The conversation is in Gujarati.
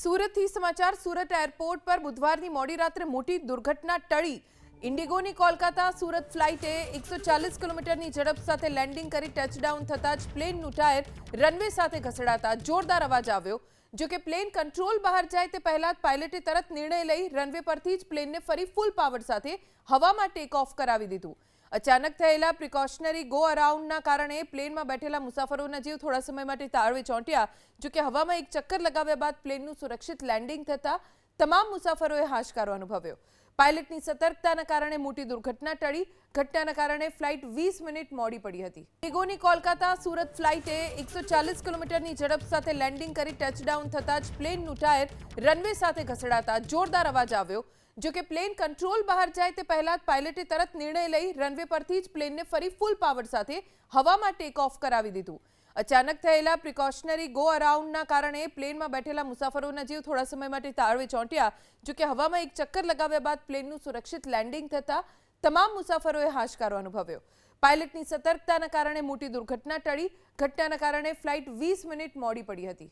સુરતથી સમાચાર સુરત એરપોર્ટ પર બુધવારની મોડી રાત્રે મોટી દુર્ઘટના ટળી। ઇન્ડિગોની કોલકાતા સુરત ફ્લાઇટે 140 કિલોમીટરની ઝડપ સાથે લેન્ડિંગ કરી ટચડાઉન થતાં જ પ્લેનનું ટાયર રનવે સાથે ઘસડાતા જોરદાર અવાજ આવ્યો। જો કે પ્લેન કંટ્રોલ બહાર જાય તે પહેલા જ પાયલટે તરત નિર્ણય લઈ રનવે પરથી જ પ્લેનને ફરી ફૂલ પાવર સાથે હવામાં ટેક ઓફ કરાવી દીધું। અચાનક થયેલા પ્રિકોશનરી ગો અરાઉન્ડના કારણે પ્લેનમાં બેઠેલા મુસાફરોના જીવ થોડા સમય માટે તાળવે ચોંટ્યા। જો કે હવામાં એક ચક્કર લગાવ્યા બાદ પ્લેનનું સુરક્ષિત લેન્ડિંગ થતા તમામ મુસાફરોએ હાશકારો અનુભવ્યો। પાયલટની સતર્કતાના કારણે મોટી દુર્ઘટના ટળી। ઘટનાના કારણે ફ્લાઇટ 20 મિનિટ મોડી પડી હતી। ઇન્ડિગોની કોલકાતા સુરત ફ્લાઇટે 140 કિલોમીટરની ઝડપ સાથે લેન્ડિંગ કરી ટચડાઉન થતાં જ પ્લેનનું ટાયર રનવે સાથે ઘસડાતા જોરદાર અવાજ આવ્યો। જો કે પ્લેન કંટ્રોલ બહાર જાય તે પહેલા જ પાયલટે તરત નિર્ણય લઈ રનવે પરથી જ પ્લેનને ફરી ફૂલ પાવર સાથે હવામાં ટેક ઓફ કરાવી દીધું। અચાનક થયેલા પ્રિકોશનરી ગો અરાઉન્ડના કારણે પ્લેનમાં બેઠેલા મુસાફરોના જીવ થોડા સમય માટે તાળવે ચોંટ્યા। જો કે હવામાં એક ચક્કર લગાવ્યા બાદ પ્લેનનું સુરક્ષિત લેન્ડિંગ થતા તમામ મુસાફરોએ હાશકારો અનુભવ્યો। પાયલટની સતર્કતાના કારણે મોટી દુર્ઘટના ટળી। ઘટનાના કારણે ફ્લાઇટ 20 મિનિટ મોડી પડી હતી।